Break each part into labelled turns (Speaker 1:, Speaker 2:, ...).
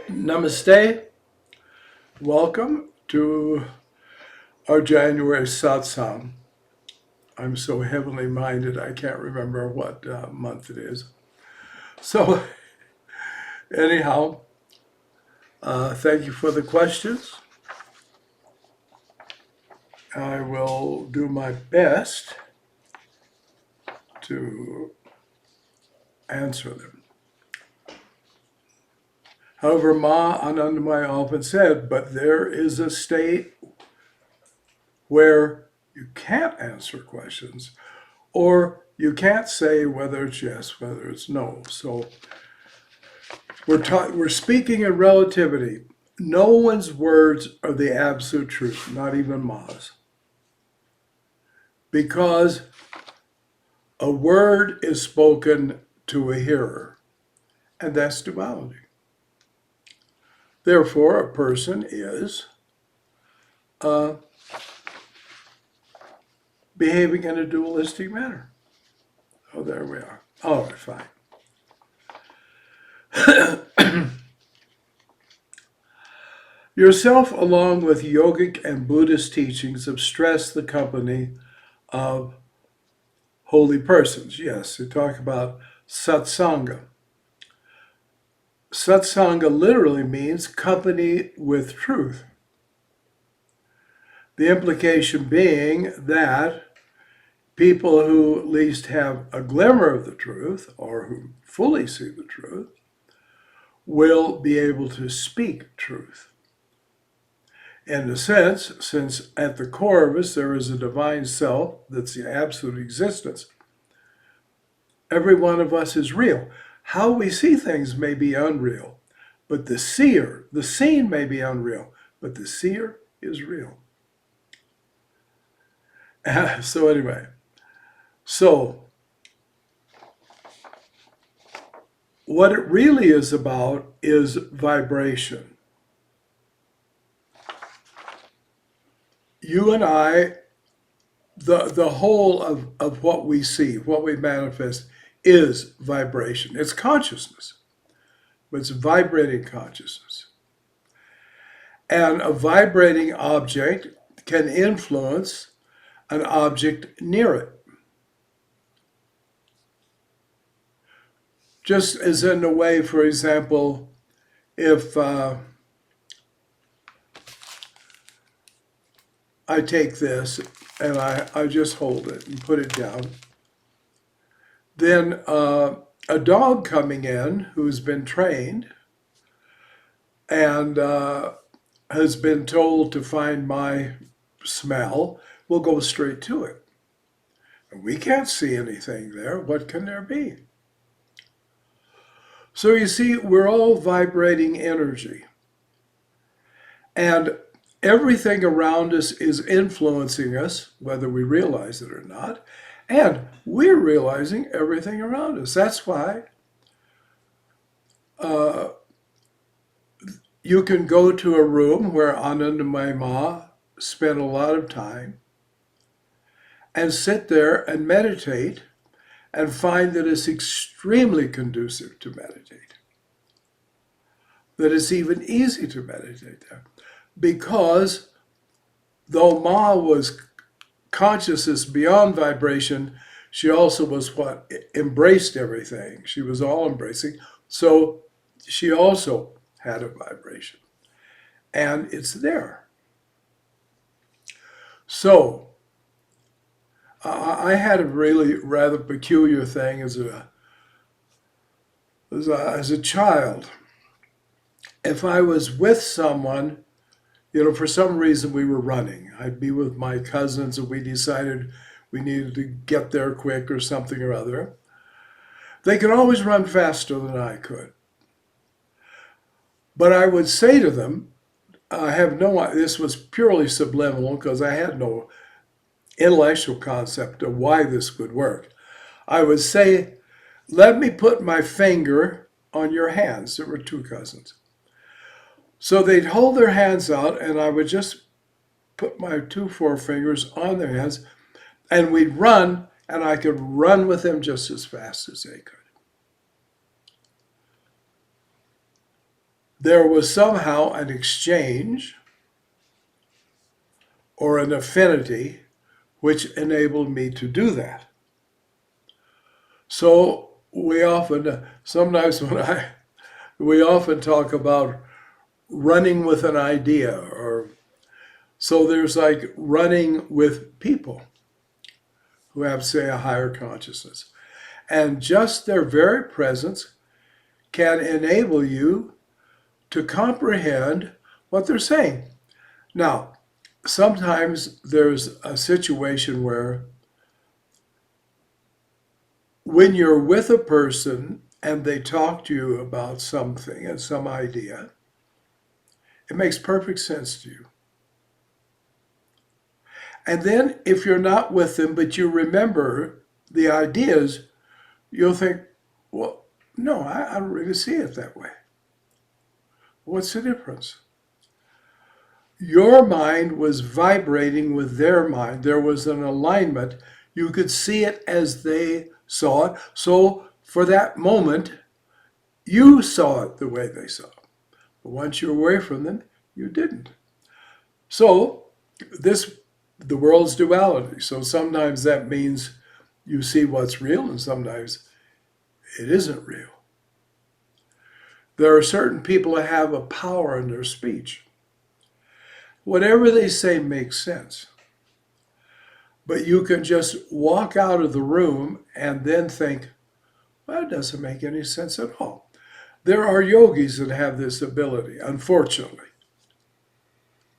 Speaker 1: Namaste. Welcome to our January Satsang. I'm so heavenly minded, I can't remember what month it is. So, anyhow, thank you for the questions. I will do my best to answer them. However, Ma Anandamayi often said, but there is a state where you can't answer questions, or you can't say whether it's yes, whether it's no. So we're speaking in relativity. No one's words are the absolute truth, not even Ma's. Because a word is spoken to a hearer, and that's duality. Therefore, a person is behaving in a dualistic manner. Oh, there we are. All right, fine. Yourself, along with yogic and Buddhist teachings, have stressed the company of holy persons. Yes, they talk about satsanga. Satsanga literally means company with truth. The implication being that people who at least have a glimmer of the truth, or who fully see the truth, will be able to speak truth. In a sense, since at the core of us there is a divine self that's the absolute existence, every one of us is real. How we see things may be unreal, but the seen may be unreal, but the seer is real. So anyway, what it really is about is vibration. You and I, the whole of what we see, what we manifest, is vibration. It's consciousness, but it's vibrating consciousness. And a vibrating object can influence an object near it. Just as in a way, for example, if I take this and I just hold it and put it down, then a dog coming in who's been trained and has been told to find my smell will go straight to it. And we can't see anything there. What can there be? So you see, we're all vibrating energy. And everything around us is influencing us, whether we realize it or not. And we're realizing everything around us. That's why you can go to a room where Anandamayi Ma spent a lot of time and sit there and meditate and find that it's extremely conducive to meditate. That it's even easy to meditate there. Because though Ma was consciousness beyond vibration, she also was what embraced everything. She was all embracing. So she also had a vibration. And it's there. So I had a really rather peculiar thing as a child. If I was with someone, for some reason we were running. I'd be with my cousins and we decided we needed to get there quick or something or other. They could always run faster than I could. But I would say to them, this was purely subliminal because I had no intellectual concept of why this would work. I would say, let me put my finger on your hands. There were two cousins. So they'd hold their hands out and I would just put my 2 forefingers on their hands, and we'd run, and I could run with them just as fast as they could. There was somehow an exchange or an affinity which enabled me to do that. So we often talk about running with an idea, or so there's like running with people who have, say, a higher consciousness. And just their very presence can enable you to comprehend what they're saying. Now, sometimes there's a situation where when you're with a person and they talk to you about something and some idea, it makes perfect sense to you. And then if you're not with them, but you remember the ideas, you'll think, well, no, I don't really see it that way. What's the difference? Your mind was vibrating with their mind. There was an alignment. You could see it as they saw it. So for that moment, you saw it the way they saw it. But once you're away from them, you didn't. So the world's duality. So sometimes that means you see what's real, and sometimes it isn't real. There are certain people that have a power in their speech. Whatever they say makes sense. But you can just walk out of the room and then think, well, it doesn't make any sense at all. There are yogis that have this ability, unfortunately.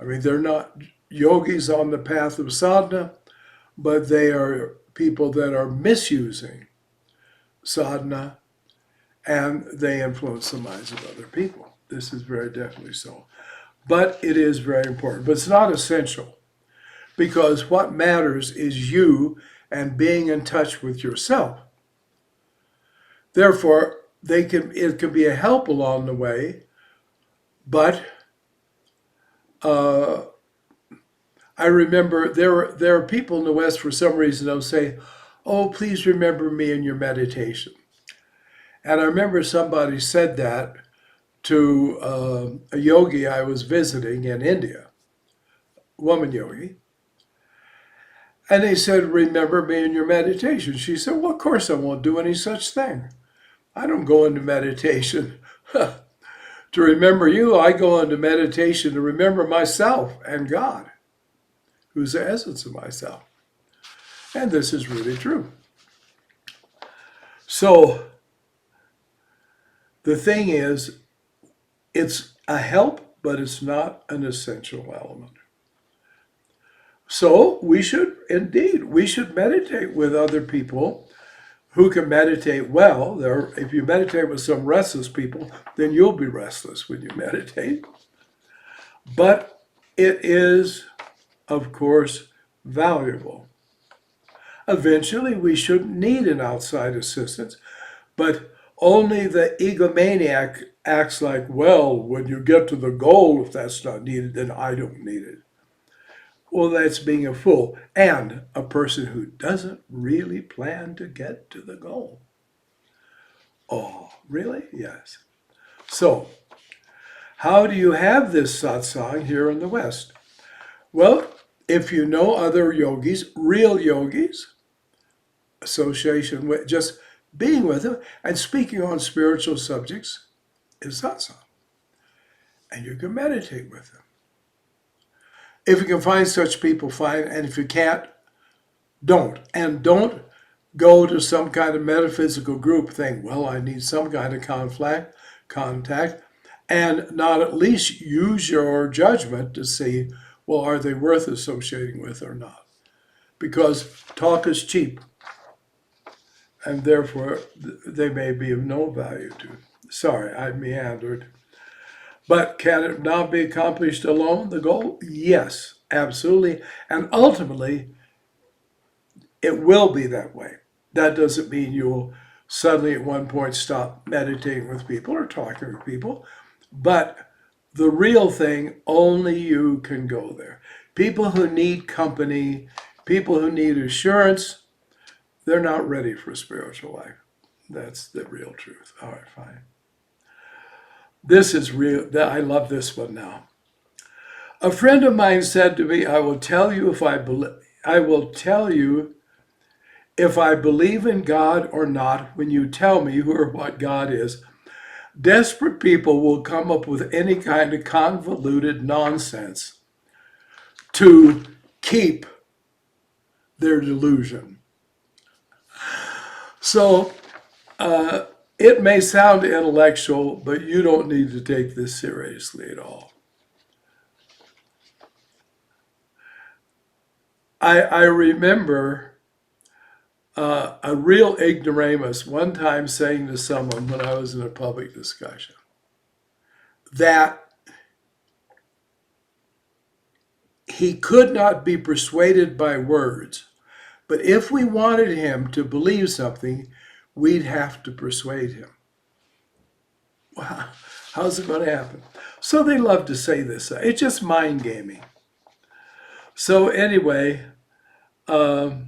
Speaker 1: I mean, they're not yogis on the path of sadhana, but they are people that are misusing sadhana, and they influence the minds of other people. This is very definitely so. But it is very important. But it's not essential, because what matters is you and being in touch with yourself. Therefore, it can be a help along the way, but I remember there are people in the West, for some reason, they'll say, oh, please remember me in your meditation. And I remember somebody said that to a yogi I was visiting in India, woman yogi. And they said, remember me in your meditation. She said, well, of course I won't do any such thing. I don't go into meditation to remember you. I go into meditation to remember myself and God, who's the essence of myself. And this is really true. So the thing is, it's a help, but it's not an essential element. So we should meditate with other people who can meditate well. If you meditate with some restless people, then you'll be restless when you meditate. But it is, of course, valuable. Eventually, we shouldn't need an outside assistance, but only the egomaniac acts like, well, when you get to the goal, if that's not needed, then I don't need it. Well, that's being a fool and a person who doesn't really plan to get to the goal. Oh, really? Yes. So, how do you have this satsang here in the West? Well, if you know other yogis, real yogis, association with, just being with them and speaking on spiritual subjects is satsang. And you can meditate with them. If you can find such people, fine. And if you can't, don't. And don't go to some kind of metaphysical group thing. Well, I need some kind of contact, and not at least use your judgment to see, well, are they worth associating with or not? Because talk is cheap, and therefore they may be of no value to you. Sorry, I meandered. But can it not be accomplished alone, the goal? Yes, absolutely. And ultimately, it will be that way. That doesn't mean you'll suddenly at one point stop meditating with people or talking with people. But the real thing, only you can go there. People who need company, people who need assurance, they're not ready for spiritual life. That's the real truth. All right, fine. This is real. I love this one now. A friend of mine said to me, I will tell you if I believe in God or not when you tell me who or what God is. Desperate people will come up with any kind of convoluted nonsense to keep their delusion. So it may sound intellectual, but you don't need to take this seriously at all. I remember a real ignoramus one time saying to someone when I was in a public discussion that he could not be persuaded by words, but if we wanted him to believe something, we'd have to persuade him. Wow, how's it going to happen? So they love to say this. It's just mind gaming. So anyway, of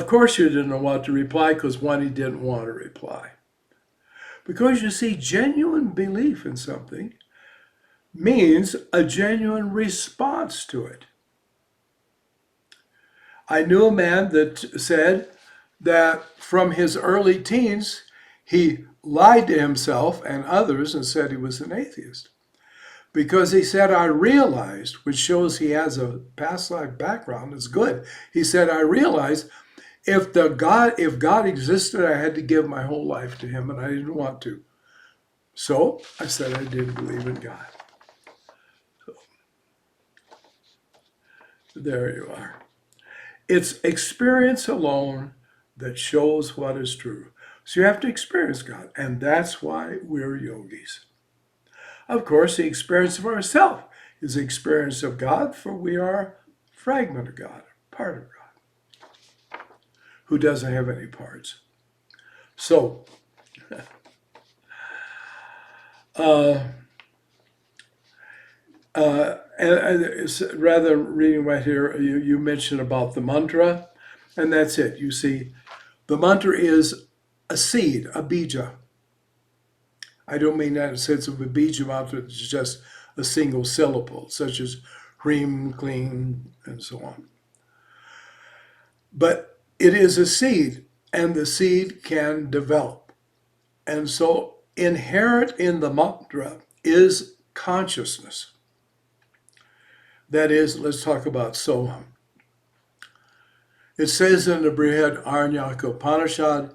Speaker 1: course you didn't know what to reply because one, he didn't want to reply. Because you see, genuine belief in something means a genuine response to it. I knew a man that said that from his early teens, he lied to himself and others and said he was an atheist. Because he said, I realized, which shows he has a past life background, is good. He said, I realized if God existed, I had to give my whole life to him, and I didn't want to. So I said I didn't believe in God. So, there you are. It's experience alone that shows what is true. So you have to experience God, and that's why we're yogis. Of course, the experience of ourself is the experience of God, for we are a fragment of God, part of God, who doesn't have any parts. So, rather reading right here, you mentioned about the mantra, and that's it. You see, the mantra is a seed, a bija. I don't mean that in the sense of a bija mantra, it's just a single syllable, such as Hrim, Kling, and so on. But it is a seed, and the seed can develop. And so inherent in the mantra is consciousness. That is, let's talk about Soham. It says in the Brihad Aranyaka Upanishad,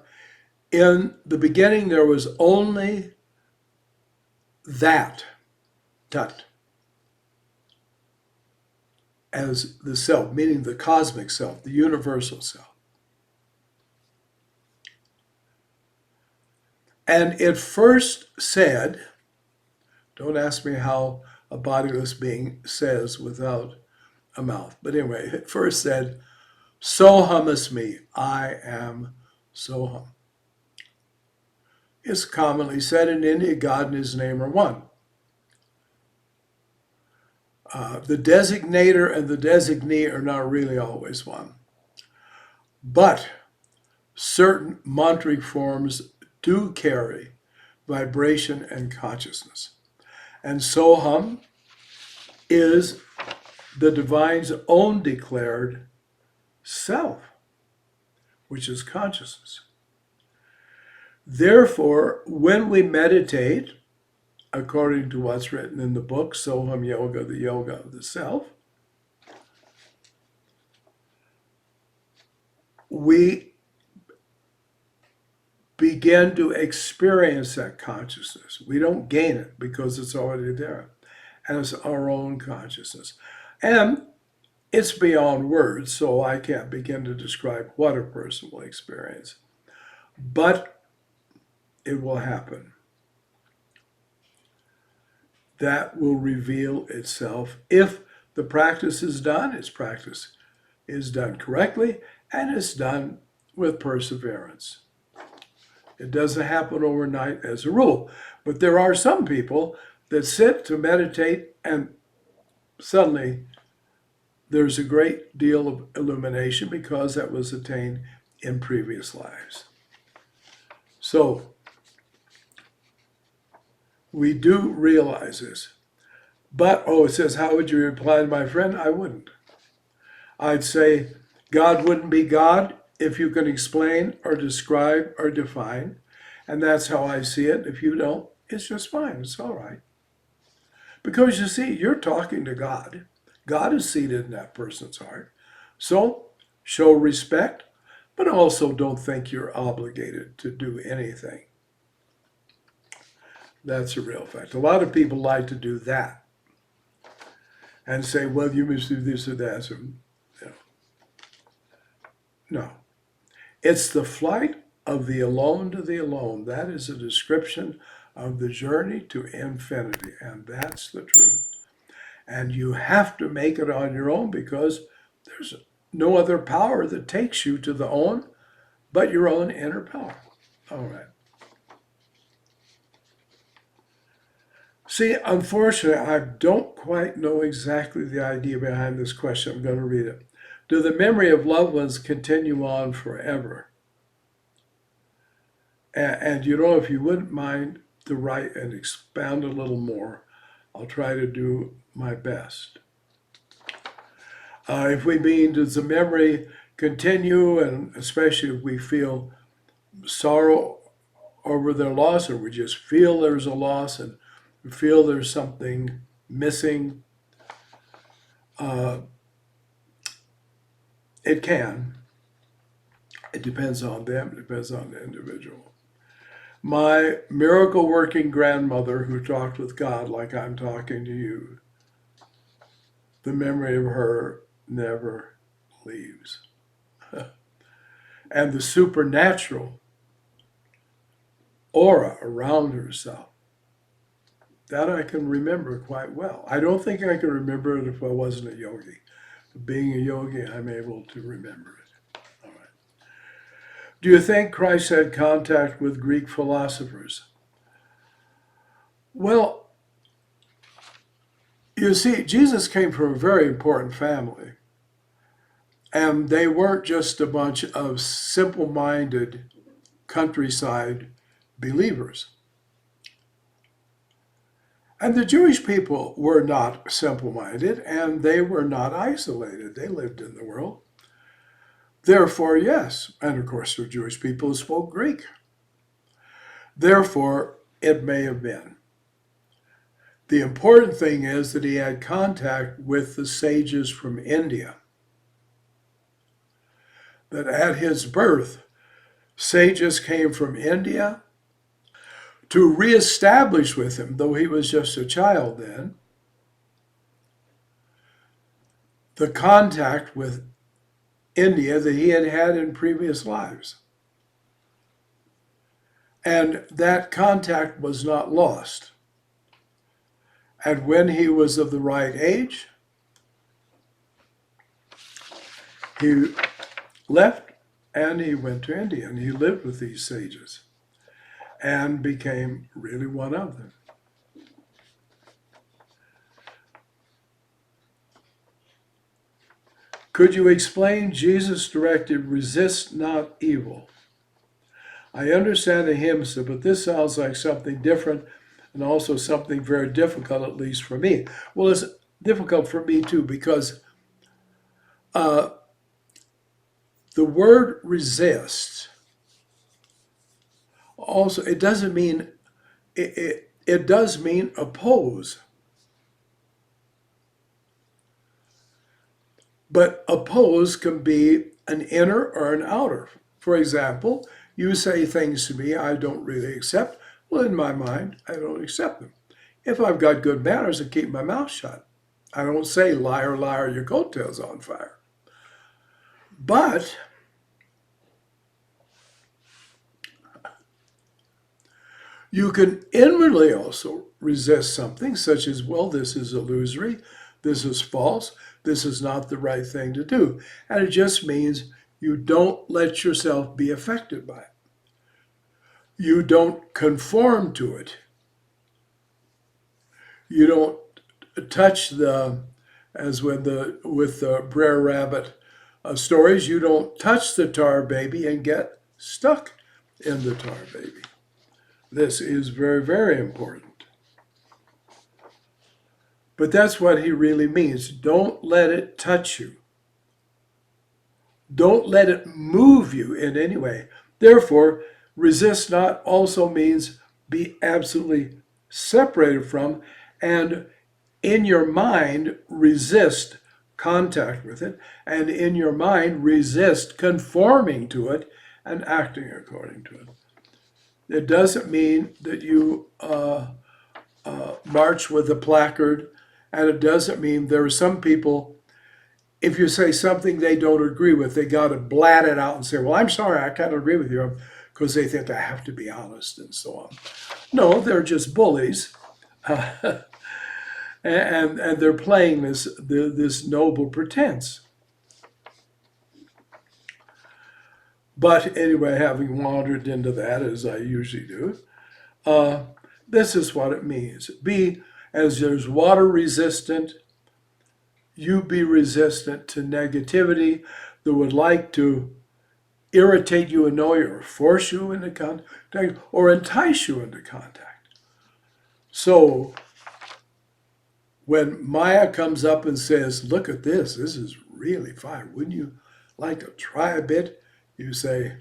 Speaker 1: in the beginning there was only that, tat, as the self, meaning the cosmic self, the universal self. And it first said, don't ask me how a bodiless being says without a mouth, but anyway, it first said, Soham Asmi, I am Soham. It's commonly said in India, God and his name are one. The designator and the designee are not really always one. But certain mantric forms do carry vibration and consciousness. And Soham is the divine's own declared self, which is consciousness. Therefore, when we meditate, according to what's written in the book, Soham Yoga, the yoga of the self, we begin to experience that consciousness. We don't gain it because it's already there. And it's our own consciousness. And it's beyond words, so I can't begin to describe what a person will experience. But it will happen. That will reveal itself if the practice is done, its practice is done correctly, and it's done with perseverance. It doesn't happen overnight as a rule, but there are some people that sit to meditate, and suddenly there's a great deal of illumination because that was attained in previous lives. So we do realize this. But, it says, how would you reply to my friend? I wouldn't. I'd say God wouldn't be God if you can explain or describe or define. And that's how I see it. If you don't, it's just fine. It's all right. Because you see, you're talking to God. God is seated in that person's heart. So show respect, but also don't think you're obligated to do anything. That's a real fact. A lot of people like to do that and say, well, you must do this or that. So, no. It's the flight of the alone to the alone. That is a description of the journey to infinity, and that's the truth. And you have to make it on your own because there's no other power that takes you to the own but your own inner power. All right. See, unfortunately, I don't quite know exactly the idea behind this question. I'm going to read it. Do the memory of loved ones continue on forever? And if you wouldn't mind to write and expound a little more, I'll try to do my best. If we mean, does the memory continue, and especially if we feel sorrow over their loss, or we just feel there's a loss and we feel there's something missing, it can. It depends on them, it depends on the individual. My miracle-working grandmother who talked with God like I'm talking to you, the memory of her never leaves. And the supernatural aura around herself, that I can remember quite well. I don't think I could remember it if I wasn't a yogi. But being a yogi, I'm able to remember it. All right. Do you think Christ had contact with Greek philosophers? Well, you see, Jesus came from a very important family. And they weren't just a bunch of simple-minded countryside believers. And the Jewish people were not simple-minded, and they were not isolated. They lived in the world. Therefore, yes, and of course there were Jewish people who spoke Greek. Therefore, it may have been. The important thing is that he had contact with the sages from India. That at his birth, sages came from India to reestablish with him, though he was just a child then, the contact with India that he had had in previous lives. And that contact was not lost. And when he was of the right age, he left and he went to India and he lived with these sages and became really one of them. Could you explain Jesus' directive, resist not evil? I understand the ahimsa, but this sounds like something different and also something very difficult, at least for me. Well, it's difficult for me too, because the word resist also, it doesn't mean, it does mean oppose. But oppose can be an inner or an outer. For example, you say things to me I don't really accept. Well, in my mind, I don't accept them. If I've got good manners, I keep my mouth shut. I don't say, liar, liar, your coattail's on fire. But you can inwardly also resist something, such as, well, this is illusory, this is false, this is not the right thing to do. And it just means you don't let yourself be affected by it. You don't conform to it. You don't touch as with the Brer Rabbit stories, you don't touch the tar baby and get stuck in the tar baby. This is very, very important. But that's what he really means. Don't let it touch you. Don't let it move you in any way. Therefore, resist not also means be absolutely separated from, and in your mind resist contact with it, and in your mind resist conforming to it and acting according to it. It doesn't mean that you march with a placard, and it doesn't mean there are some people, if you say something they don't agree with, they got to blat it out and say, well, I'm sorry, I can't agree with you, because they think I have to be honest and so on. No, they're just bullies. And they're playing this noble pretense. But anyway, having wandered into that, as I usually do, this is what it means. Be, as there's water resistant, you be resistant to negativity that would like to irritate you, annoy you, or force you into contact, or entice you into contact. So when Maya comes up and says, look at this is really fine, wouldn't you like to try a bit? You say,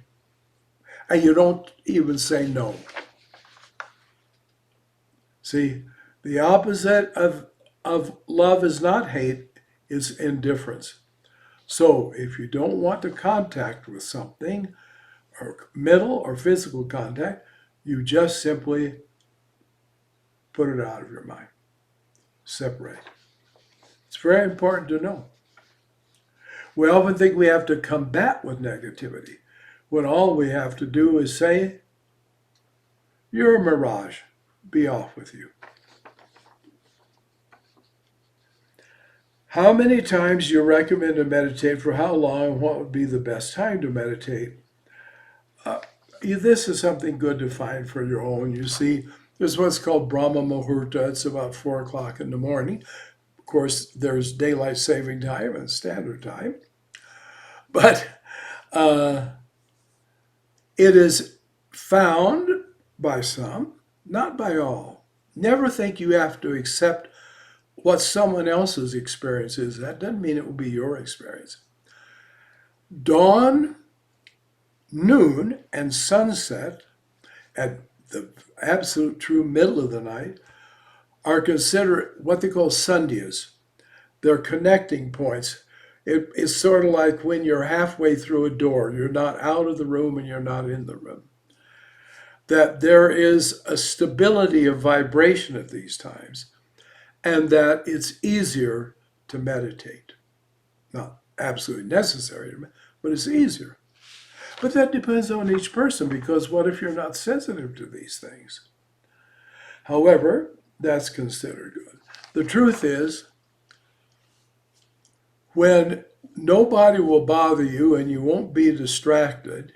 Speaker 1: and you don't even say no. See, the opposite of love is not hate, it's indifference. So if you don't want to contact with something, or mental or physical contact, you just simply put it out of your mind. Separate. It's very important to know. We often think we have to combat with negativity, when all we have to do is say, you're a mirage, be off with you. How many times do you recommend to meditate? For how long? What would be the best time to meditate? This is something good to find for your own. You see, there's what's called Brahma Muhurta. It's about 4 o'clock in the morning. Of course, there's daylight saving time and standard time. But it is found by some, not by all. Never think you have to accept what someone else's experience is. That doesn't mean it will be your experience. Dawn, noon, and sunset at the absolute true middle of the night are considered what they call sandhyas. They're connecting points. It's sort of like when you're halfway through a door. You're not out of the room and you're not in the room. That there is a stability of vibration at these times, and that it's easier to meditate. Not absolutely necessary, but it's easier. But that depends on each person, because what if you're not sensitive to these things? However, that's considered good. The truth is, when nobody will bother you and you won't be distracted,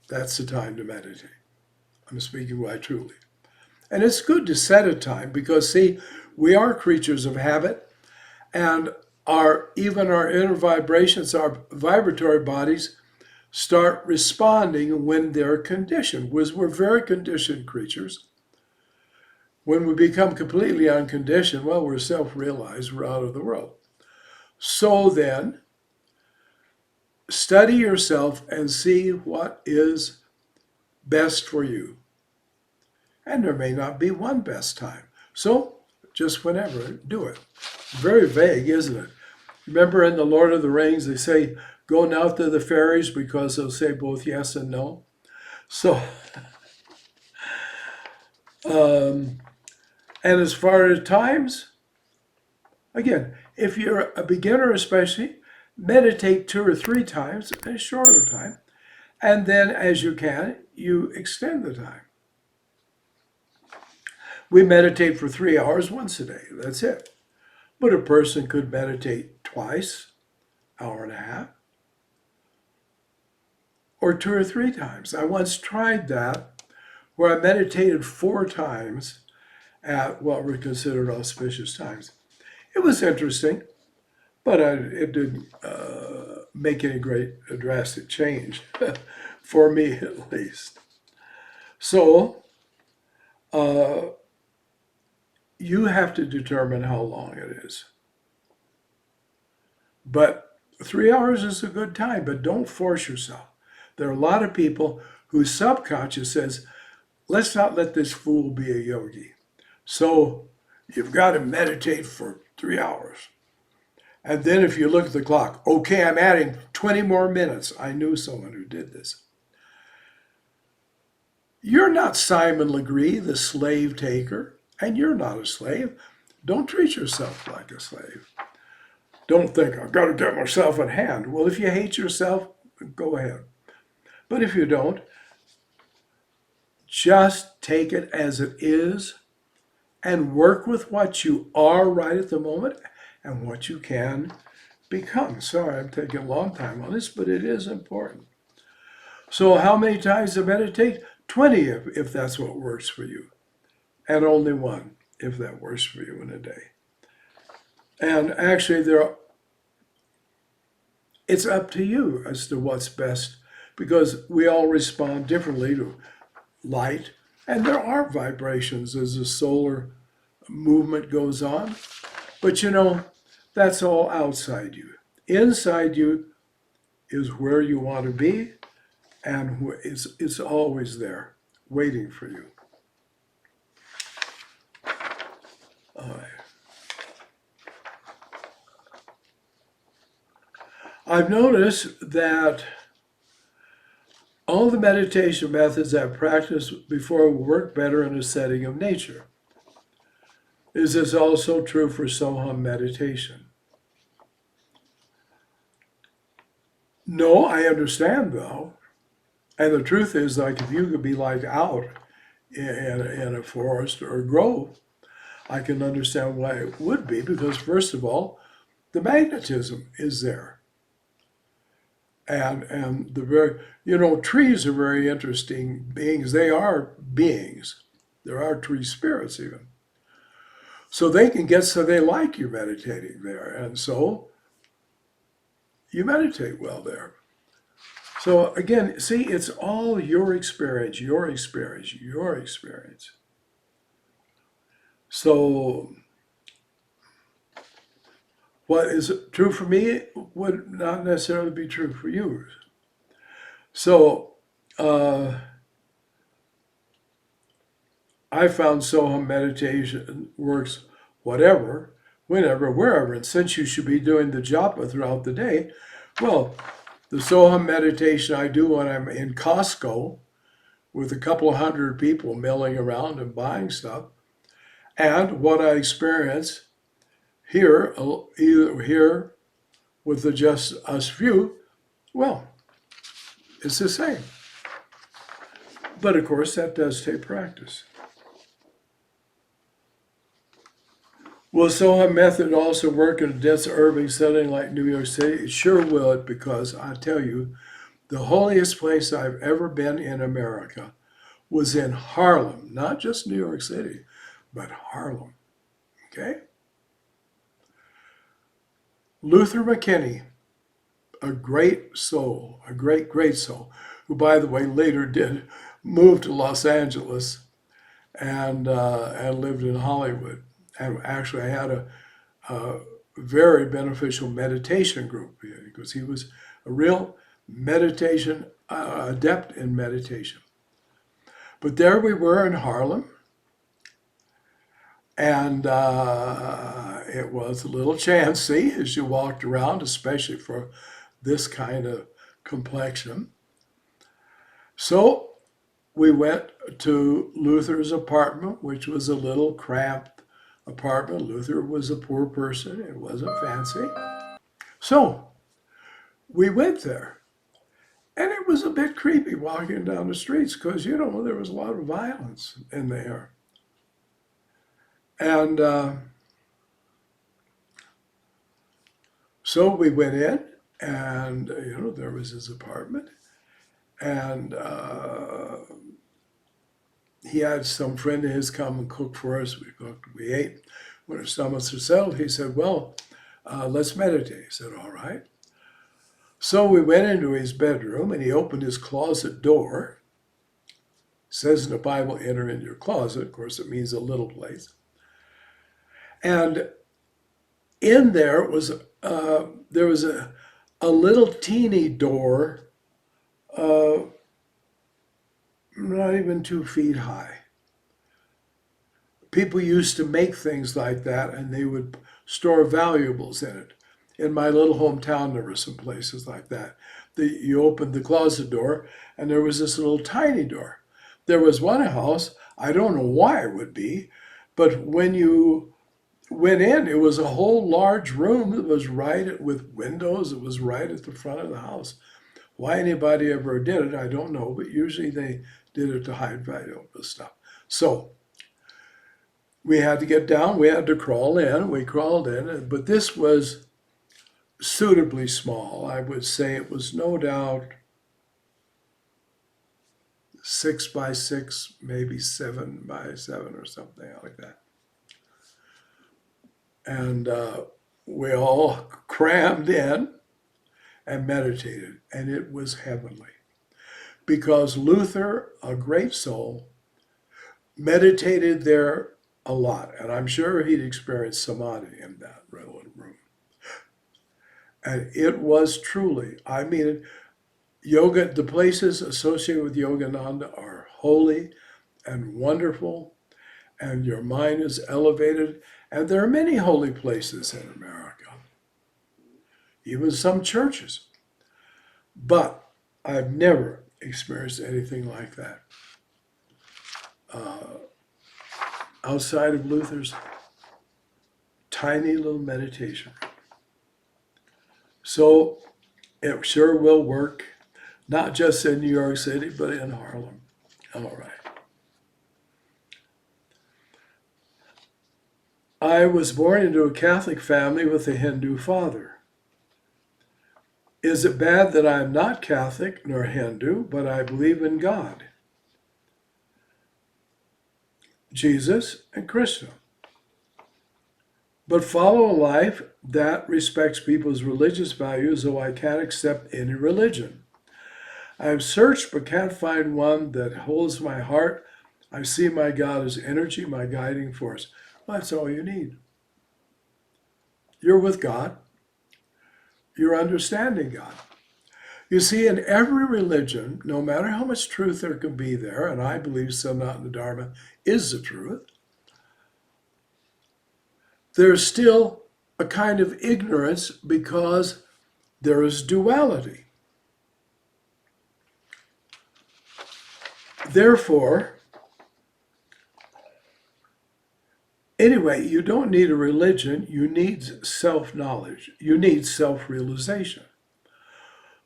Speaker 1: that's the time to meditate. I'm speaking quite truly. And it's good to set a time, because, see, we are creatures of habit, and even our inner vibrations, our vibratory bodies, start responding when they're conditioned. We're very conditioned creatures. When we become completely unconditioned, well, we're self-realized, we're out of the world. So then, study yourself and see what is best for you. And there may not be one best time. So, just whenever, do it. Very vague, isn't it? Remember in The Lord of the Rings, they say, go now to the fairies, because they'll say both yes and no. So, and as far as times, again, if you're a beginner especially, meditate 2 or 3 times in a shorter time. And then as you can, you extend the time. We meditate for 3 hours once a day. That's it. But a person could meditate twice, hour and a half, or 2 or 3 times. I once tried that where I meditated 4 times at what were considered auspicious times. It was interesting, but it didn't make any great drastic change, for me at least. So you have to determine how long it is. But 3 hours is a good time, but don't force yourself. There are a lot of people whose subconscious says, let's not let this fool be a yogi. So you've got to meditate for 3 hours. And then if you look at the clock, okay, I'm adding 20 more minutes. I knew someone who did this. You're not Simon Legree, the slave taker, and you're not a slave. Don't treat yourself like a slave. Don't think, I've got to get myself in hand. Well, if you hate yourself, go ahead. But if you don't, just take it as it is and work with what you are right at the moment and what you can become. Sorry, I'm taking a long time on this, but it is important. So how many times to meditate? 20 if that's what works for you. And only 1 if that works for you in a day. And actually, it's up to you as to what's best, because we all respond differently to light, and there are vibrations as the solar movement goes on. But that's all outside you. Inside you is where you want to be, and it's always there, waiting for you. All right. I've noticed that all the meditation methods I've practiced before work better in a setting of nature. Is this also true for Soham meditation? No, I understand though. And the truth is, like, if you could be like out in a forest or a grove, I can understand why it would be, because first of all, the magnetism is there. And trees are very interesting beings. They are beings. There are tree spirits even. So they can get so they like you meditating there. And so you meditate well there. So again, see, it's all your experience, your experience, your experience. So what is true for me would not necessarily be true for you. So I found Soham meditation works whatever, whenever, wherever. And since you should be doing the japa throughout the day, well, the Soham meditation I do when I'm in Costco with a couple of hundred people milling around and buying stuff, and what I experience here, either here with the just us few, well, it's the same. But of course, that does take practice. Will Soham method also work in a dense urban setting like New York City? It sure will, because I tell you, the holiest place I've ever been in America was in Harlem, not just New York City, but Harlem. Okay? Luthur McKinney, a great soul, a great, great soul, who, by the way, later did move to Los Angeles and lived in Hollywood. And actually, I had a very beneficial meditation group because he was a real meditation adept in meditation. But there we were in Harlem, and it was a little chancy as you walked around, especially for this kind of complexion. So we went to Luther's apartment, which was a little cramped apartment. Luther was a poor person. It wasn't fancy. So we went there. And it was a bit creepy walking down the streets because, there was a lot of violence in the air. And so we went in, and, there was his apartment. And he had some friend of his come and cook for us. We cooked, we ate. When our stomachs were settled, he said, well, let's meditate. I said, all right. So we went into his bedroom and he opened his closet door. It says in the Bible, enter in your closet. Of course, it means a little place. And in there was a little teeny door, not even 2 feet high. People used to make things like that, and they would store valuables in it. In my little hometown, there were some places like that. You opened the closet door, and there was this little tiny door. There was one house, I don't know why it would be, but when you went in, it was a whole large room that was with windows. It was right at the front of the house. Why anybody ever did it, I don't know, but usually they did it to hide valuable stuff. So we had to get down, we had to crawl in, we crawled in, but this was suitably small. I would say it was no doubt 6 by 6, maybe 7 by 7 or something like that. And we all crammed in and meditated, and it was heavenly. Because Luther, a great soul, meditated there a lot, and I'm sure he'd experienced samadhi in that little room. And it was truly, I mean, yoga, the places associated with Yogananda are holy and wonderful, and your mind is elevated. And there are many holy places in America, even some churches. But I've never experienced anything like that. Outside of Luther's tiny little meditation room. So it sure will work, not just in New York City, but in Harlem. All right. I was born into a Catholic family with a Hindu father. Is it bad that I am not Catholic nor Hindu, but I believe in God, Jesus, and Krishna, but follow a life that respects people's religious values, though I can't accept any religion? I have searched but can't find one that holds my heart. I see my God as energy, my guiding force. Well, that's all you need. You're with God. You're understanding God. You see, in every religion, no matter how much truth there can be there, and I believe Sanatana Dharma is the truth, there's still a kind of ignorance because there is duality. Therefore, anyway, you don't need a religion, you need self-knowledge, you need self-realization.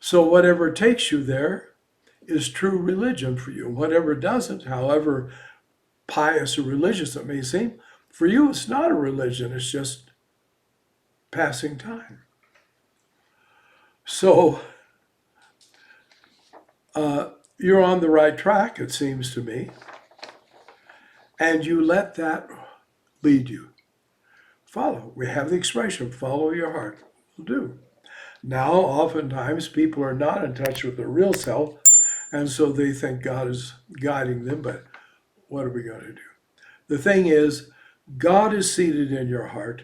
Speaker 1: So whatever takes you there is true religion for you. Whatever doesn't, however pious or religious it may seem, for you it's not a religion, it's just passing time. So you're on the right track, it seems to me, and you let that lead you. Follow. We have the expression, follow your heart. Will do. Now, oftentimes, people are not in touch with their real self, and so they think God is guiding them, but what are we going to do? The thing is, God is seated in your heart,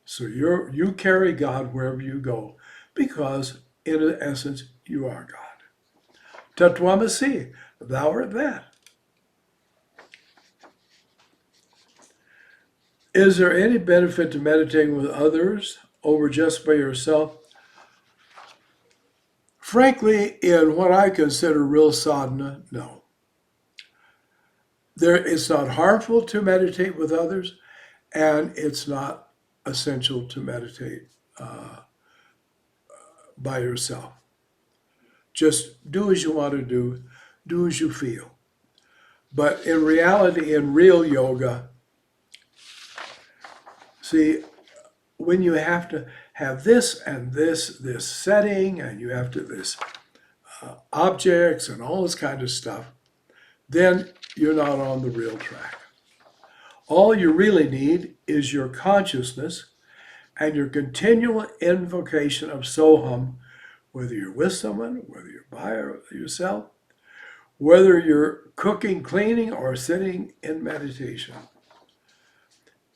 Speaker 1: so you carry God wherever you go, because in essence, you are God. Tattvamasi, thou art that. Is there any benefit to meditating with others over just by yourself? Frankly, in what I consider real sadhana, no. It's not harmful to meditate with others, and it's not essential to meditate by yourself. Just do as you want to do as you feel. But in reality, in real yoga, see, when you have to have this and this setting, and you have to this objects and all this kind of stuff, then you're not on the real track. All you really need is your consciousness and your continual invocation of Soham, whether you're with someone, whether you're by yourself, whether you're cooking, cleaning, or sitting in meditation.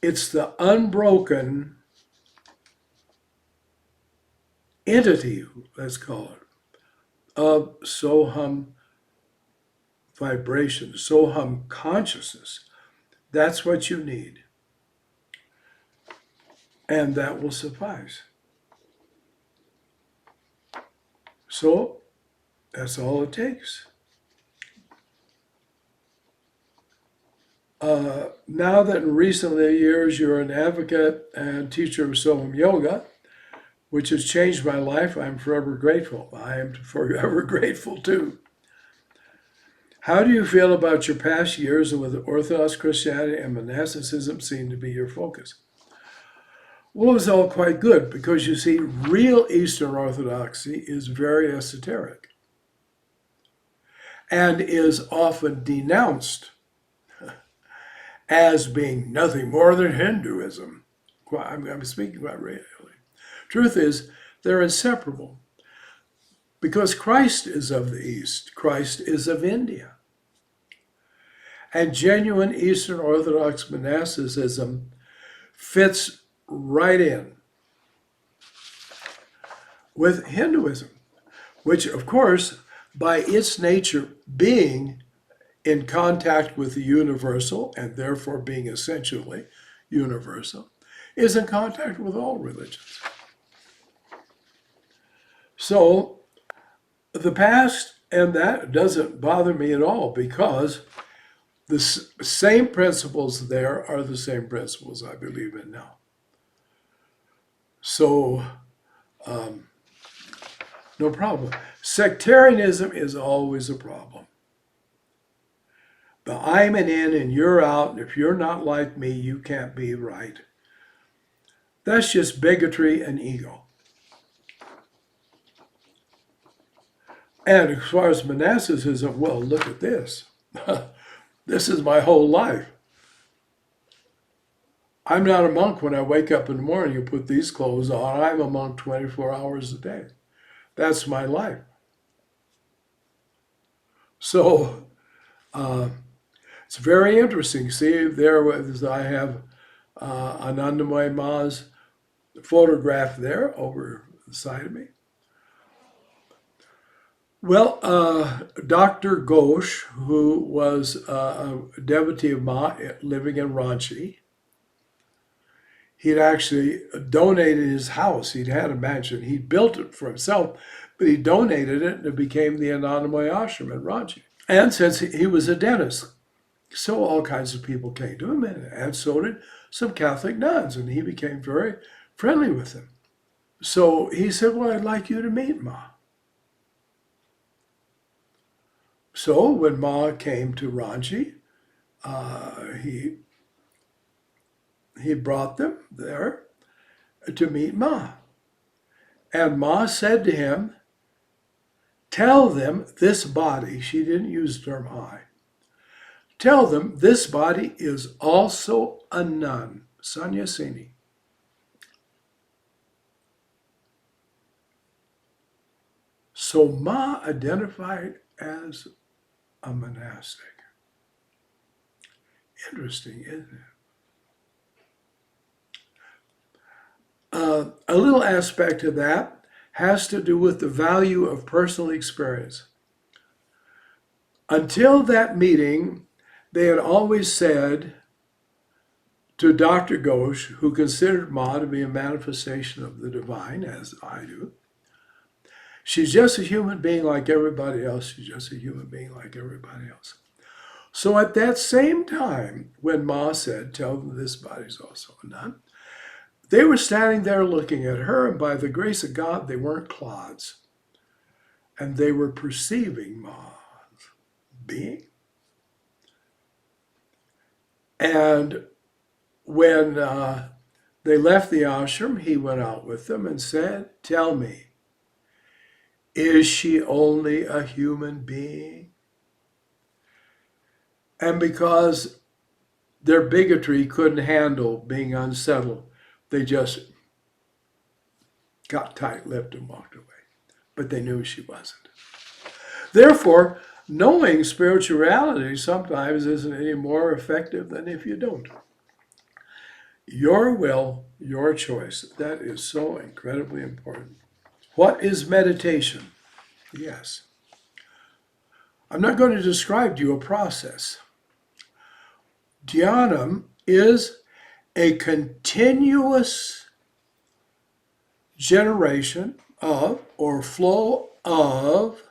Speaker 1: It's the unbroken entity, let's call it, of Soham vibration, Soham consciousness. That's what you need. And that will suffice. So that's all it takes. Now that in recent years you're an advocate and teacher of Soham Yoga, which has changed my life, I'm forever grateful. I am forever grateful too. How do you feel about your past years with Orthodox Christianity and monasticism seem to be your focus? Well, it was all quite good because you see, real Eastern Orthodoxy is very esoteric and is often denounced as being nothing more than Hinduism. I'm speaking quite really. Truth is, they're inseparable because Christ is of the East, Christ is of India. And genuine Eastern Orthodox monasticism fits right in with Hinduism, which, of course, by its nature being in contact with the universal and therefore being essentially universal, is in contact with all religions. So the past, and that doesn't bother me at all because the same principles there are the same principles I believe in now. So, no problem. Sectarianism is always a problem. The I'm an in and you're out, and if you're not like me, you can't be right. That's just bigotry and ego. And as far as monasticism, well, look at this. This is my whole life. I'm not a monk when I wake up in the morning and put these clothes on. I'm a monk 24 hours a day. That's my life. So it's very interesting. See, there I have Anandamayi Ma's photograph there over the side of me. Well, Dr. Ghosh, who was a devotee of Ma living in Ranchi, he'd actually donated his house. He'd had a mansion. He built it for himself, but he donated it and it became the Anandamayi Ashram in Ranchi. And since he was a dentist, so all kinds of people came to him, and so did some Catholic nuns, and he became very friendly with them. So he said, well, I'd like you to meet Ma. So when Ma came to Ranchi, he brought them there to meet Ma. And Ma said to him, tell them this body, she didn't use the term I, tell them this body is also a nun, sannyasini. So Ma identified as a monastic. Interesting, isn't it? A little aspect of that has to do with the value of personal experience. Until that meeting, they had always said to Dr. Ghosh, who considered Ma to be a manifestation of the divine, as I do, she's just a human being like everybody else. She's just a human being like everybody else. So at that same time, when Ma said, tell them this body's also a nun, they were standing there looking at her, and by the grace of God, they weren't clods. And they were perceiving Ma's being. And when they left the ashram, he went out with them and said, tell me, is she only a human being? And because their bigotry couldn't handle being unsettled, they just got tight-lipped and walked away. But they knew she wasn't. Therefore, knowing spirituality sometimes isn't any more effective than if you don't. Your will, your choice. That is so incredibly important. What is meditation? Yes. I'm not going to describe to you a process. Dhyanam is a continuous generation of or flow of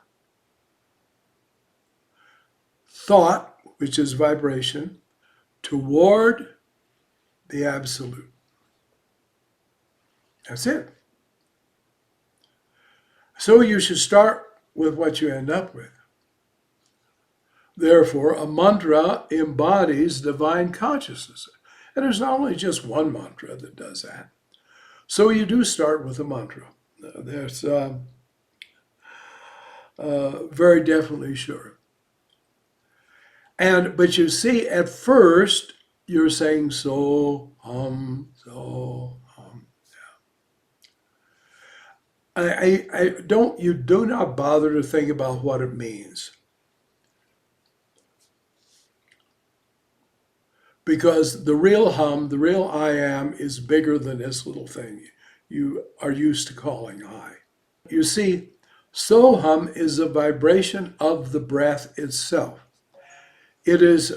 Speaker 1: thought, which is vibration, toward the absolute. That's it. So you should start with what you end up with. Therefore, a mantra embodies divine consciousness. And there's not only just one mantra that does that. So you do start with a mantra. That's very definitely sure. But you see, at first, you're saying Soham, Soham. You do not bother to think about what it means. Because the real hum, the real I am, is bigger than this little thing you are used to calling I. You see, Soham is a vibration of the breath itself. It is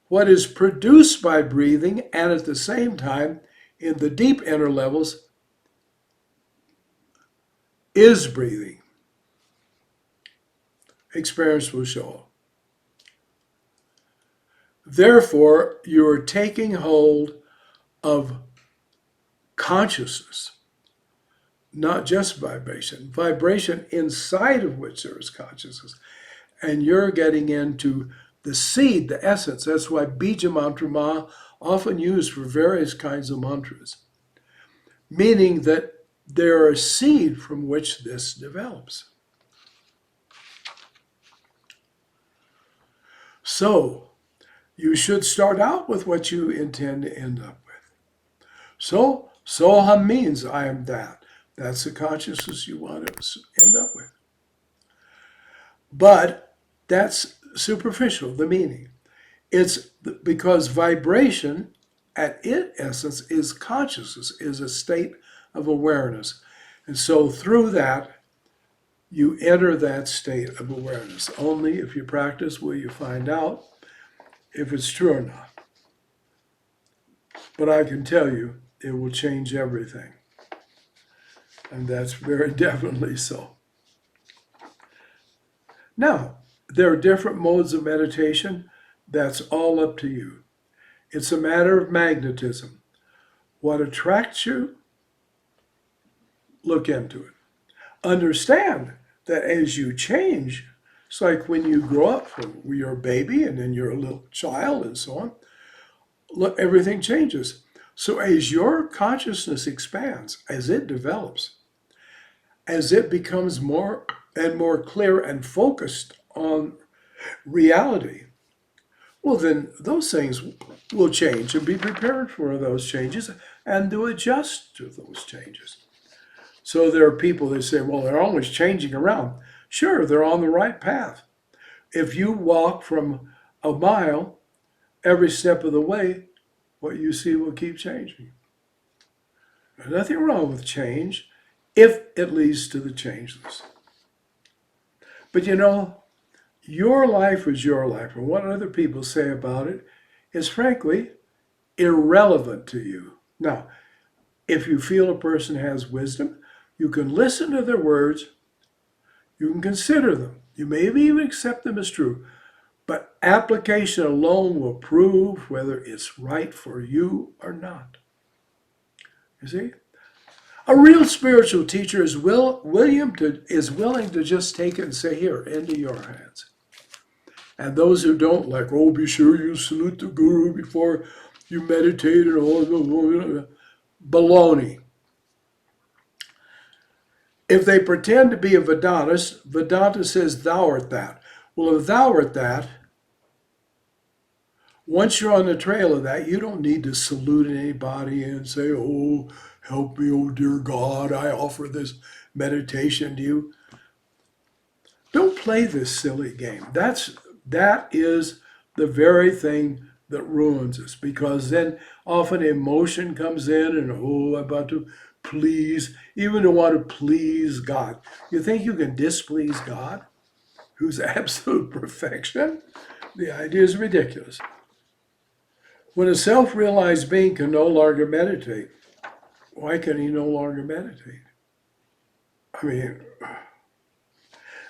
Speaker 1: what is produced by breathing, and at the same time, in the deep inner levels, is breathing. Experience will show. Therefore, you are taking hold of consciousness, not just vibration. Vibration inside of which there is consciousness. And you're getting into the seed, the essence. That's why Bija Mantra Ma often used for various kinds of mantras, meaning that there are seed from which this develops. So you should start out with what you intend to end up with. So Soham means I am that. That's the consciousness you want to end up with. But that's superficial, the meaning. It's because vibration at its essence is consciousness, is a state of awareness. And so through that, you enter that state of awareness. Only if you practice will you find out if it's true or not. But I can tell you, it will change everything. And that's very definitely so. Now, there are different modes of meditation. That's all up to you. It's a matter of magnetism. What attracts you, look into it. Understand that as you change, it's like when you grow up from you're a baby and then you're a little child and so on, look, everything changes. So as your consciousness expands, as it develops, as it becomes more and more clear and focused on reality, well, then those things will change, and be prepared for those changes and to adjust to those changes. So there are people that say, well, they're always changing around. Sure, they're on the right path. If you walk from a mile every step of the way, what you see will keep changing. There's nothing wrong with change if it leads to the changeless. But you know, your life is your life, and what other people say about it is frankly irrelevant to you. Now, if you feel a person has wisdom, you can listen to their words, you can consider them, you may even accept them as true, but application alone will prove whether it's right for you or not. You see? A real spiritual teacher is willing to just take it and say, here, into your hands. And those who don't, like, oh, be sure you salute the guru before you meditate and all the baloney. If they pretend to be a Vedantist, Vedanta says thou art that. Well, if thou art that, Once you're on the trail of that, you don't need to salute anybody and say, oh, help me, oh dear God, I offer this meditation to you. Don't play this silly game. That is the very thing that ruins us, because then often emotion comes in and, oh, I'm about to please, even to want to please God. You think you can displease God, who's absolute perfection? The idea is ridiculous. When a self-realized being can no longer meditate, why can he no longer meditate? I mean,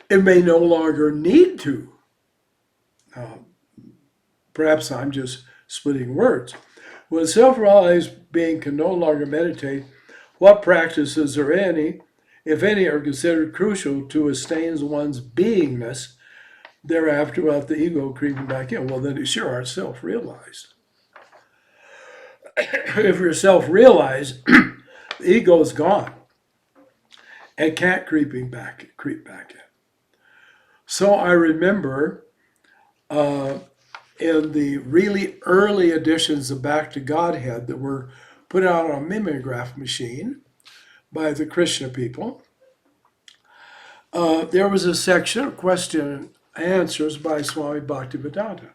Speaker 1: it may no longer need to. Now, perhaps I'm just splitting words. When a self-realized being can no longer meditate, what practices are any, if any, are considered crucial to sustain one's beingness thereafter without the ego creeping back in? Well, then you sure are self-realized. If you're self-realized, the ego is gone and can't creep back in. So I remember in the really early editions of Back to Godhead that were put out on a mimeograph machine by the Krishna people, there was a section of question and answers by Swami Bhaktivedanta.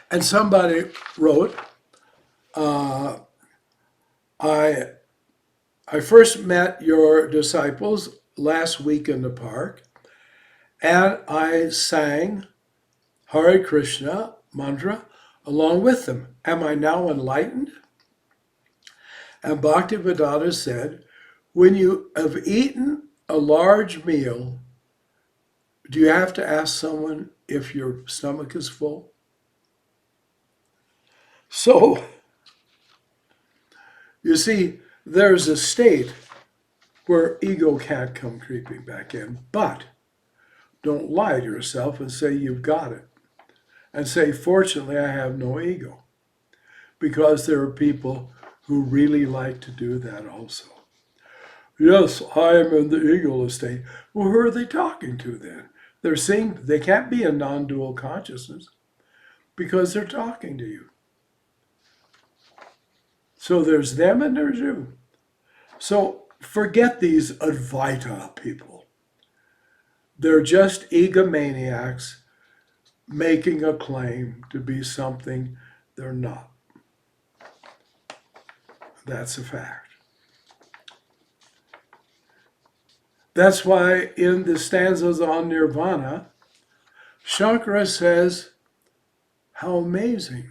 Speaker 1: And somebody wrote, I first met your disciples last week in the park, and I sang Hare Krishna mantra along with them. Am I now enlightened? And Bhaktivedanta said, when you have eaten a large meal, do you have to ask someone if your stomach is full? So, you see, there's a state where ego can't come creeping back in, but don't lie to yourself and say you've got it. And say, fortunately, I have no ego. Because there are people who really like to do that also. Yes, I am in the egoless state. Well, who are they talking to then? They're saying they can't be a non-dual consciousness because they're talking to you. So there's them and there's you. So forget these Advaita people. They're just egomaniacs making a claim to be something they're not. That's a fact. That's why in the stanzas on Nirvana, Shankara says, how amazing.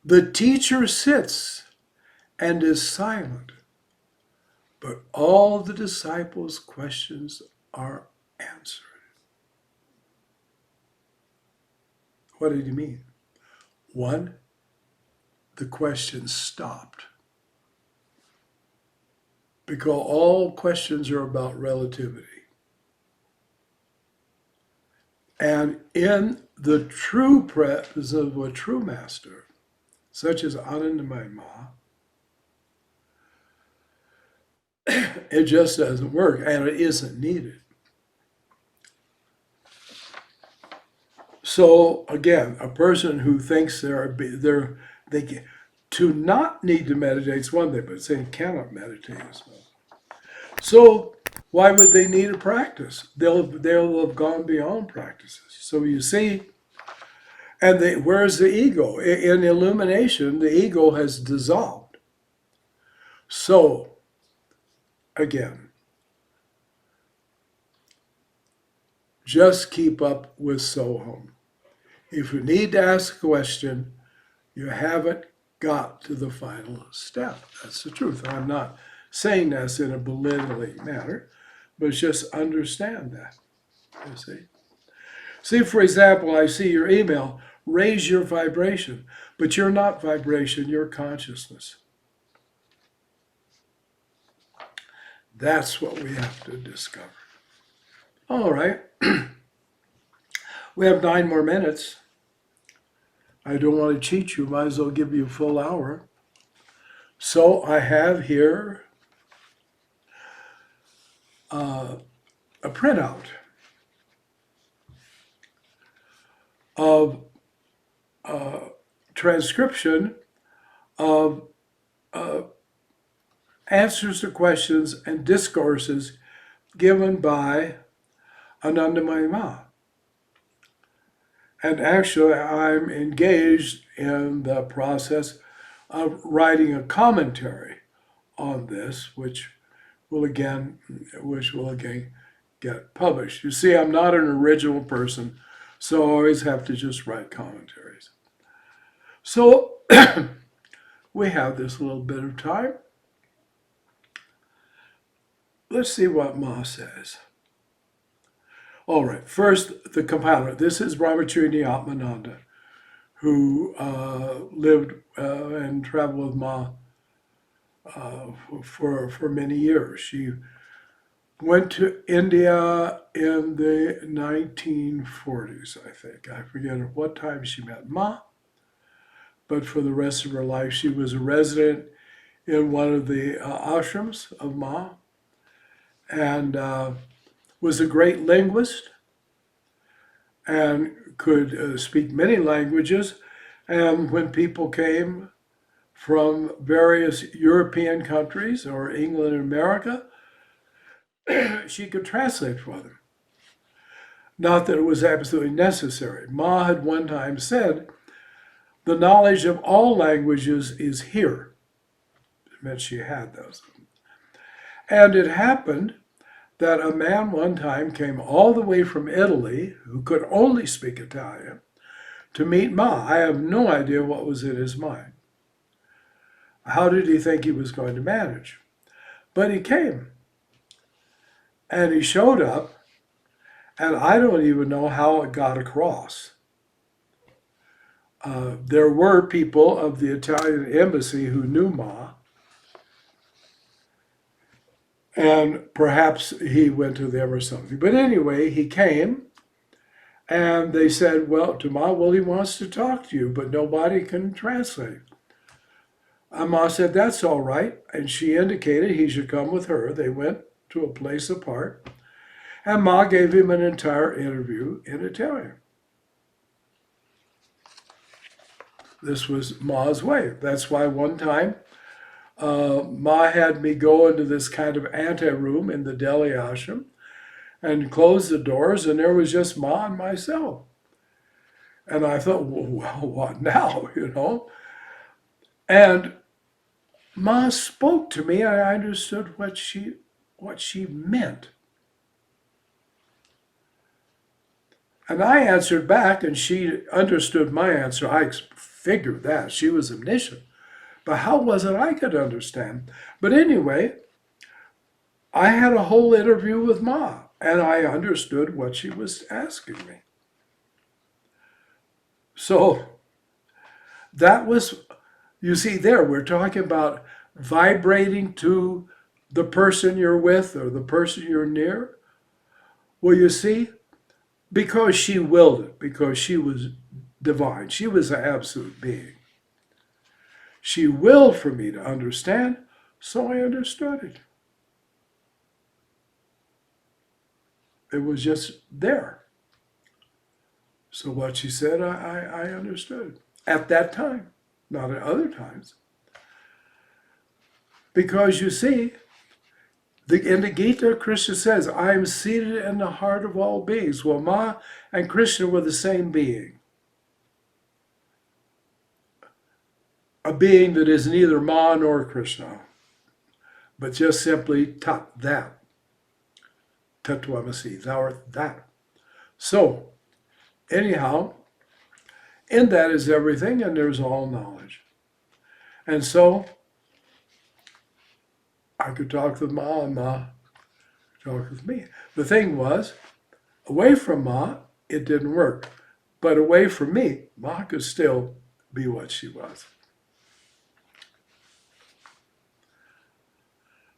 Speaker 1: The teacher sits and is silent, but all the disciples' questions are answered. What did he mean? One, the questions stopped. Because all questions are about relativity. And in the true presence of a true master, such as Anandamayi Ma, it just doesn't work, and it isn't needed. So again, a person who thinks to not need to meditate is one thing, but saying cannot meditate is well. So why would they need a practice? They'll have gone beyond practices. So you see, and where's the ego? In illumination, the ego has dissolved. So again, just keep up with Soham. If you need to ask a question, you haven't got to the final step. That's the truth. I'm not saying this in a belittling manner, but just understand that. You see? See, for example, I see your email, raise your vibration, but you're not vibration, you're consciousness. That's what we have to discover. All right. We have 9 more minutes. I don't want to cheat you. Might as well give you a full hour. So I have here a printout of transcription of answers to questions and discourses given by Anandamayi Ma. And actually, I'm engaged in the process of writing a commentary on this, which will again get published. You see, I'm not an original person, so I always have to just write commentaries. So we have this little bit of time. Let's see what Ma says. All right, first, the compiler. This is Brahmacharini Atmananda, who lived and traveled with Ma for many years. She went to India in the 1940s, I think. I forget at what time she met Ma, but for the rest of her life, she was a resident in one of the ashrams of Ma, and was a great linguist and could speak many languages. And when people came from various European countries or England and America, she could translate for them. Not that it was absolutely necessary. Ma had one time said, the knowledge of all languages is here. It meant she had those. And it happened that a man one time came all the way from Italy, who could only speak Italian, to meet Ma. I have no idea what was in his mind. How did he think he was going to manage? But he came, and he showed up, and I don't even know how it got across. There were people of the Italian embassy who knew Ma, and perhaps he went to them or something. But anyway, he came, and they said, well, to Ma, well, he wants to talk to you, but nobody can translate. And Ma said, that's all right. And she indicated he should come with her. They went to a place apart, and Ma gave him an entire interview in Italian. This was Ma's way. That's why one time Ma had me go into this kind of ante-room in the Delhi ashram and close the doors, and there was just Ma and myself. And I thought, well, what now, And Ma spoke to me. I understood what she meant. And I answered back, and she understood my answer. I figured that. She was omniscient. But how was it I could understand? But anyway, I had a whole interview with Ma, and I understood what she was asking me. So that was, you see there, we're talking about vibrating to the person you're with or the person you're near. Well, you see, because she willed it, because she was divine, she was an absolute being. She willed for me to understand, so I understood it. It was just there. So what she said, I understood at that time, not at other times. Because you see, in the Gita, Krishna says, I am seated in the heart of all beings. Well, Ma and Krishna were the same being. A being that is neither Ma nor Krishna, but just simply Tat, that. Tattvamasi, thou art that. So, anyhow, in that is everything, and there's all knowledge. And so, I could talk with Ma, and Ma could talk with me. The thing was, away from Ma, it didn't work. But away from me, Ma could still be what she was.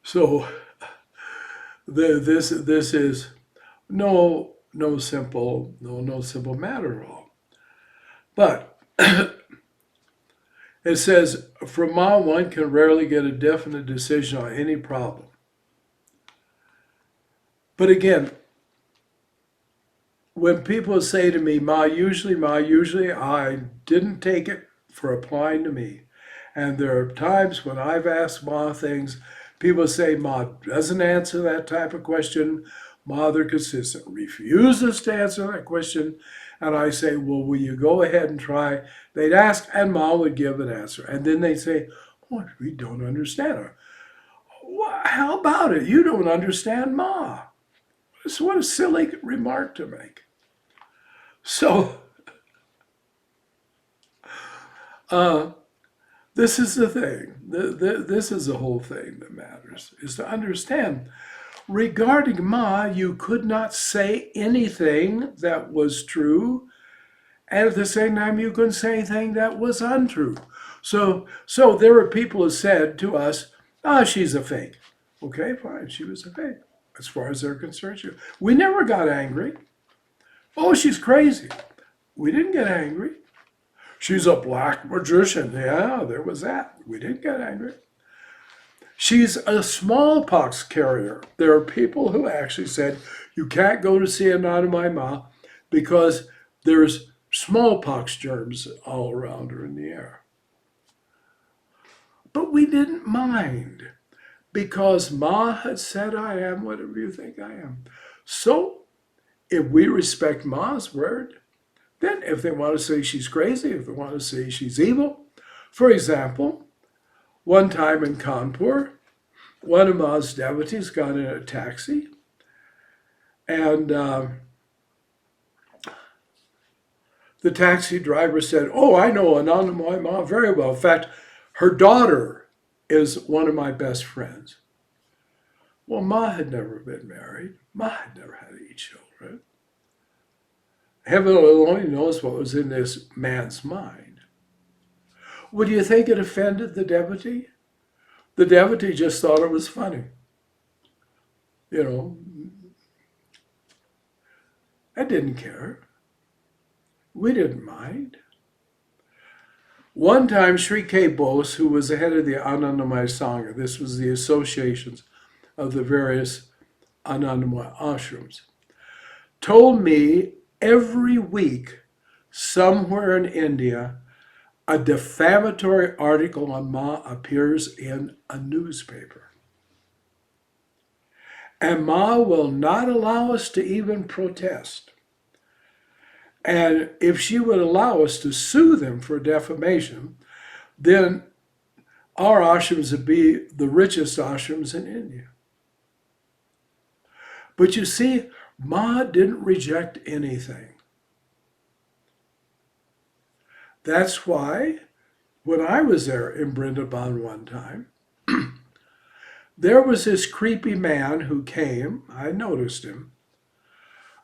Speaker 1: So, this is no simple matter at all. But it says, from Ma, one can rarely get a definite decision on any problem. But again, when people say to me, Ma, usually, I didn't take it for applying to me. And there are times when I've asked Ma things, people say, Ma doesn't answer that type of question. Ma, they're consistent, refuses to answer that question. And I say, well, will you go ahead and try? They'd ask, and Ma would give an answer. And then they say, oh, we don't understand her. Well, how about it? You don't understand Ma. What a silly remark to make. So, this is the thing. This is the whole thing that matters, is to understand. Regarding Ma, you could not say anything that was true, and at the same time, you couldn't say anything that was untrue. So there were people who said to us, she's a fake. Okay, fine, she was a fake. As far as they're concerned, we never got angry. Oh, she's crazy. We didn't get angry. She's a black magician. Yeah, there was that. We didn't get angry. She's a smallpox carrier. There are people who actually said, you can't go to see Anandamayi Ma because there's smallpox germs all around her in the air. But we didn't mind because Ma had said, I am whatever you think I am. So if we respect Ma's word, then if they want to say she's crazy, if they want to say she's evil, for example, one time in Kanpur, one of Ma's devotees got in a taxi, and the taxi driver said, oh, I know Anandamayi Ma very well. In fact, her daughter is one of my best friends. Well, Ma had never been married. Ma had never had any children. Heaven only knows what was in this man's mind. Would you think it offended the devotee? The devotee just thought it was funny. You know, I didn't care. We didn't mind. One time, Sri K. Bose, who was the head of the Anandamayi Sangha, this was the associations of the various Anandamayi ashrams, told me every week, somewhere in India, a defamatory article on Ma appears in a newspaper. And Ma will not allow us to even protest. And if she would allow us to sue them for defamation, then our ashrams would be the richest ashrams in India. But you see, Ma didn't reject anything. That's why when I was there in Vrindavan one time, there was this creepy man who came. I noticed him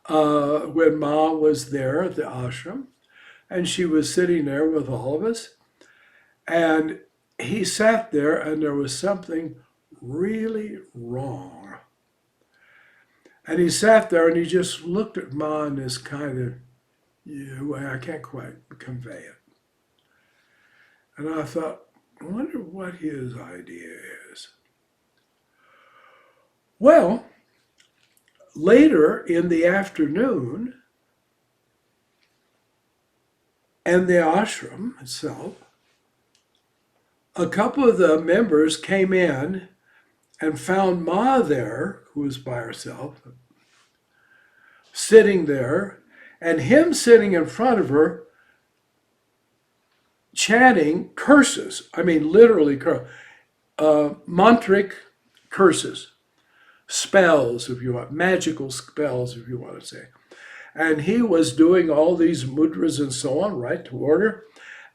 Speaker 1: when Ma was there at the ashram, and she was sitting there with all of us. And he sat there, and there was something really wrong. And he sat there, and he just looked at Ma in this kind of way I can't quite convey it. And I thought, I wonder what his idea is. Well, later in the afternoon, and the ashram itself, a couple of the members came in and found Ma there, who was by herself, sitting there, and him sitting in front of her, chanting curses. I mean, literally, mantric curses, spells, if you want, magical spells, if you want to say. And he was doing all these mudras and so on, right toward her,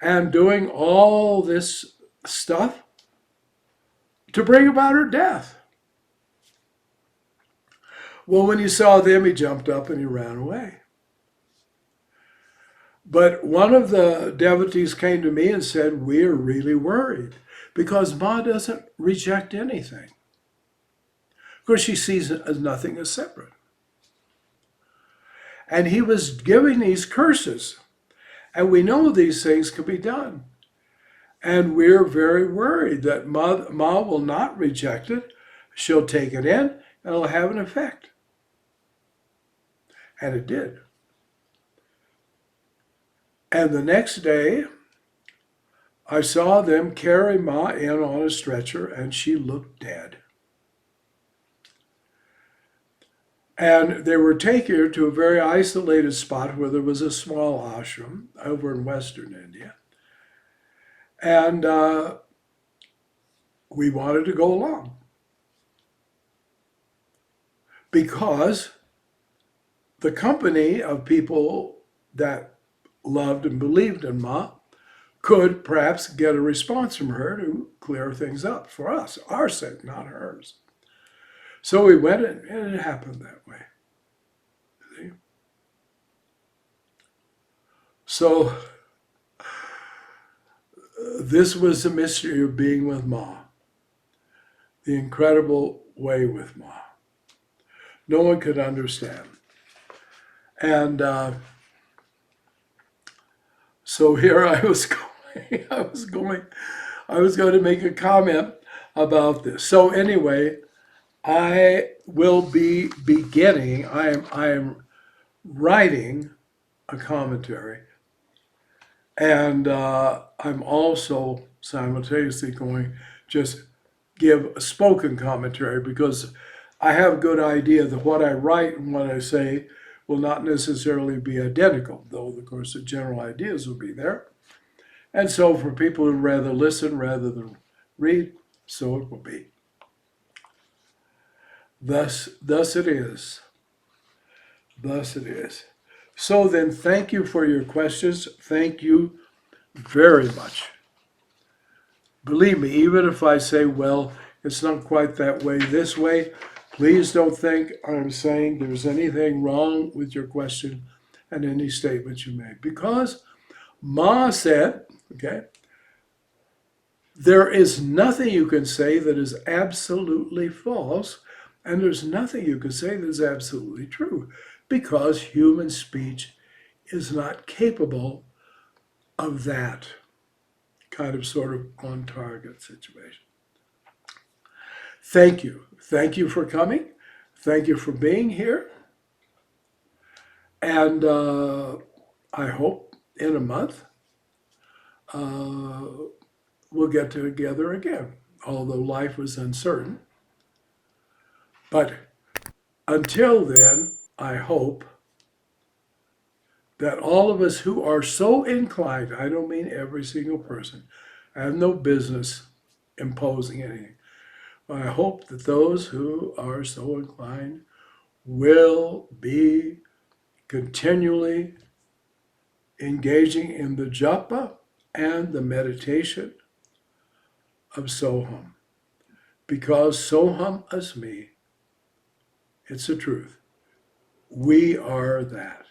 Speaker 1: and doing all this stuff to bring about her death. Well, when he saw them, he jumped up and he ran away. But one of the devotees came to me and said, we are really worried because Ma doesn't reject anything. Of course, she sees it as nothing as separate. And he was giving these curses. And we know these things can be done. And we're very worried that Ma will not reject it. She'll take it in and it'll have an effect. And it did. And the next day, I saw them carry Ma in on a stretcher, and she looked dead. And they were taking her to a very isolated spot where there was a small ashram over in Western India. And we wanted to go along because the company of people that loved and believed in Ma could perhaps get a response from her to clear things up for us, our sake, not hers. So we went, and it happened that way. See? So this was the mystery of being with Ma, the incredible way with Ma. No one could understand. And so here I was going, I was going to make a comment about this. So anyway, I will be beginning, I am writing a commentary, and I'm also simultaneously going just give a spoken commentary, because I have a good idea that what I write and what I say will not necessarily be identical, though of course the general ideas will be there. And so for people who rather listen rather than read, so it will be. Thus it is. Thus it is. So then, thank you for your questions. Thank you very much. Believe me, even if I say, well, it's not quite that way this way, please don't think I'm saying there's anything wrong with your question and any statement you made. Because Ma said, okay, there is nothing you can say that is absolutely false, and there's nothing you can say that is absolutely true, because human speech is not capable of that kind of sort of on-target situation. Thank you. Thank you for coming. Thank you for being here. And I hope in a month we'll get together again, although life was uncertain. But until then, I hope that all of us who are so inclined, I don't mean every single person, I have no business imposing anything, but I hope that those who are so inclined will be continually engaging in the japa and the meditation of Soham. Because Soham Asmi, it's the truth. We are that.